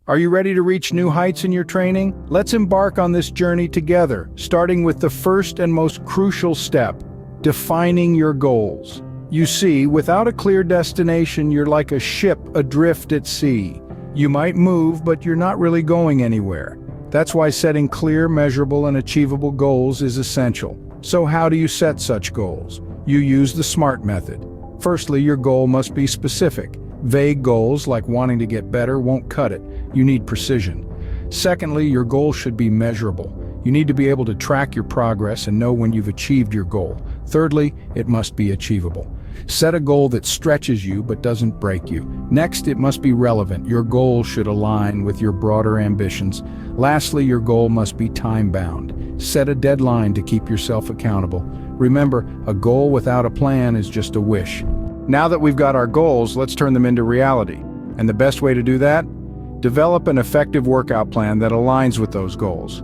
Are you ready to reach new heights in your training? Let's embark on this journey together, starting with the first and most crucial step, defining your goals. You see, without a clear destination, you're like a ship adrift at sea. You might move, but you're not really going anywhere. That's why setting clear, measurable, and achievable goals is essential. So how do you set such goals? You use the SMART method. Firstly, your goal must be specific. Vague goals, like wanting to get better, won't cut it. You need precision. Secondly, your goal should be measurable. You need to be able to track your progress and know when you've achieved your goal. Thirdly, it must be achievable. Set a goal that stretches you but doesn't break you. Next, it must be relevant. Your goal should align with your broader ambitions. Lastly, your goal must be time-bound. Set a deadline to keep yourself accountable. Remember, a goal without a plan is just a wish. Now that we've got our goals, let's turn them into reality. And the best way to do that? Develop an effective workout plan that aligns with those goals.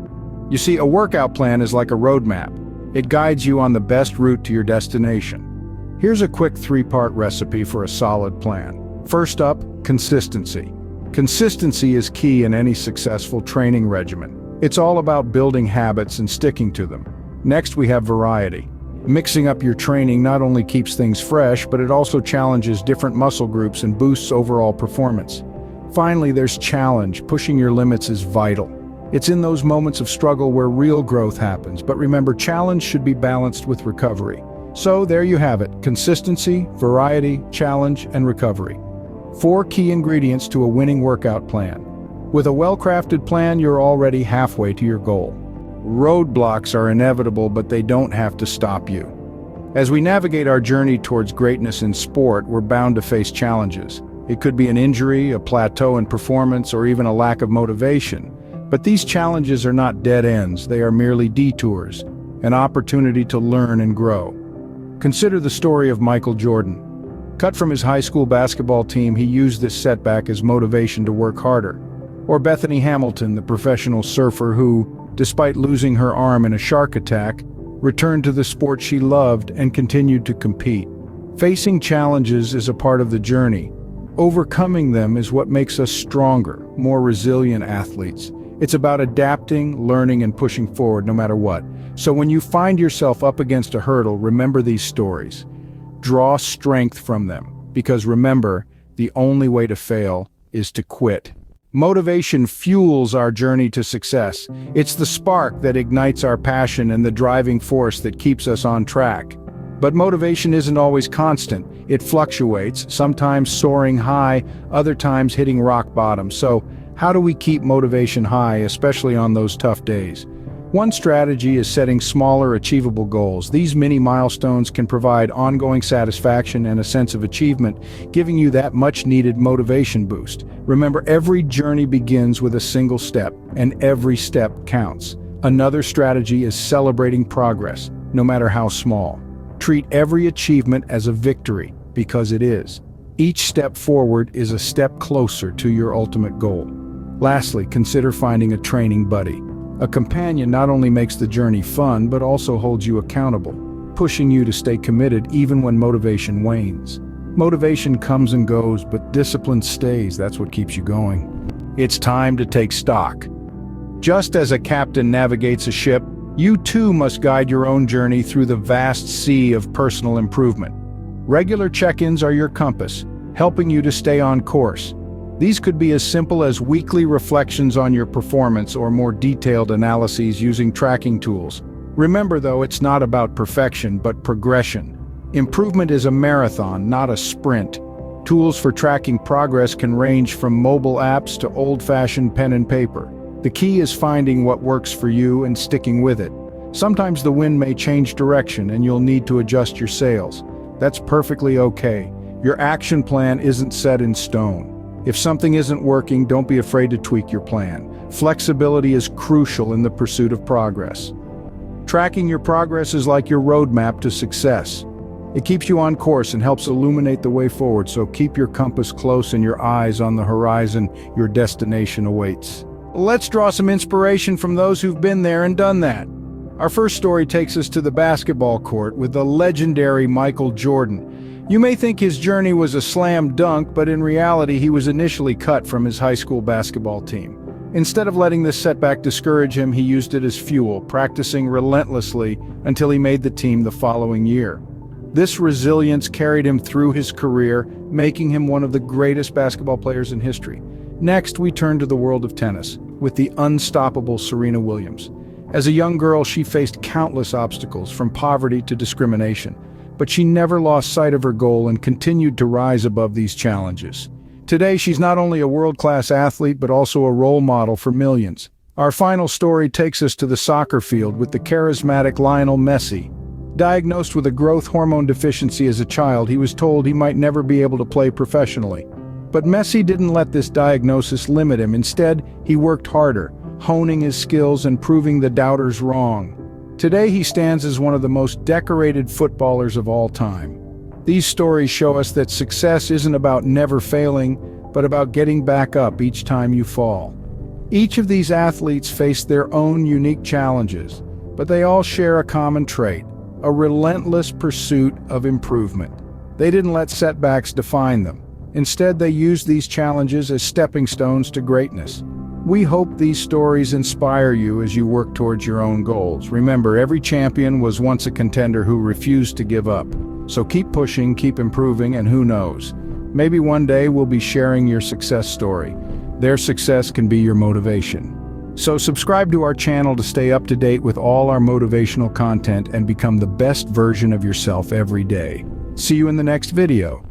You see, a workout plan is like a roadmap. It guides you on the best route to your destination. Here's a quick 3-part recipe for a solid plan. First up, consistency. Consistency is key in any successful training regimen. It's all about building habits and sticking to them. Next, we have variety. Mixing up your training not only keeps things fresh, but it also challenges different muscle groups and boosts overall performance. Finally, there's challenge. Pushing your limits is vital. It's in those moments of struggle where real growth happens, but remember, challenge should be balanced with recovery. So there you have it, consistency, variety, challenge, and recovery. 4 key ingredients to a winning workout plan. With a well-crafted plan, you're already halfway to your goal. Roadblocks are inevitable, but they don't have to stop you. As we navigate our journey towards greatness in sport, we're bound to face challenges. It could be an injury, a plateau in performance, or even a lack of motivation. But these challenges are not dead ends, they are merely detours, an opportunity to learn and grow. Consider the story of Michael Jordan. Cut from his high school basketball team, he used this setback as motivation to work harder. Or Bethany Hamilton, the professional surfer who, despite losing her arm in a shark attack, returned to the sport she loved and continued to compete. Facing challenges is a part of the journey. Overcoming them is what makes us stronger, more resilient athletes. It's about adapting, learning, and pushing forward no matter what. So when you find yourself up against a hurdle, remember these stories. Draw strength from them, because remember, the only way to fail is to quit. Motivation fuels our journey to success. It's the spark that ignites our passion and the driving force that keeps us on track. But motivation isn't always constant. It fluctuates, sometimes soaring high, other times hitting rock bottom. So, how do we keep motivation high, especially on those tough days? One strategy is setting smaller, achievable goals. These mini milestones can provide ongoing satisfaction and a sense of achievement, giving you that much-needed motivation boost. Remember, every journey begins with a single step, and every step counts. Another strategy is celebrating progress, no matter how small. Treat every achievement as a victory, because it is. Each step forward is a step closer to your ultimate goal. Lastly, consider finding a training buddy. A companion not only makes the journey fun, but also holds you accountable, pushing you to stay committed even when motivation wanes. Motivation comes and goes, but discipline stays. That's what keeps you going. It's time to take stock. Just as a captain navigates a ship, you too must guide your own journey through the vast sea of personal improvement. Regular check-ins are your compass, helping you to stay on course. These could be as simple as weekly reflections on your performance or more detailed analyses using tracking tools. Remember though, it's not about perfection, but progression. Improvement is a marathon, not a sprint. Tools for tracking progress can range from mobile apps to old-fashioned pen and paper. The key is finding what works for you and sticking with it. Sometimes the wind may change direction and you'll need to adjust your sails. That's perfectly okay. Your action plan isn't set in stone. If something isn't working, don't be afraid to tweak your plan. Flexibility is crucial in the pursuit of progress. Tracking your progress is like your roadmap to success. It keeps you on course and helps illuminate the way forward, so keep your compass close and your eyes on the horizon. Your destination awaits. Let's draw some inspiration from those who've been there and done that. Our first story takes us to the basketball court with the legendary Michael Jordan. You may think his journey was a slam dunk, but in reality he was initially cut from his high school basketball team. Instead of letting this setback discourage him, he used it as fuel, practicing relentlessly until he made the team the following year. This resilience carried him through his career, making him one of the greatest basketball players in history. Next, we turn to the world of tennis, with the unstoppable Serena Williams. As a young girl, she faced countless obstacles, from poverty to discrimination, but she never lost sight of her goal and continued to rise above these challenges. Today, she's not only a world-class athlete, but also a role model for millions. Our final story takes us to the soccer field with the charismatic Lionel Messi. Diagnosed with a growth hormone deficiency as a child, he was told he might never be able to play professionally. But Messi didn't let this diagnosis limit him. Instead, he worked harder, honing his skills and proving the doubters wrong. Today, he stands as one of the most decorated footballers of all time. These stories show us that success isn't about never failing, but about getting back up each time you fall. Each of these athletes faced their own unique challenges, but they all share a common trait: a relentless pursuit of improvement. They didn't let setbacks define them. Instead, they used these challenges as stepping stones to greatness. We hope these stories inspire you as you work towards your own goals. Remember, every champion was once a contender who refused to give up. So keep pushing, keep improving, and who knows, maybe one day we'll be sharing your success story. Their success can be your motivation. So subscribe to our channel to stay up to date with all our motivational content and become the best version of yourself every day. See you in the next video.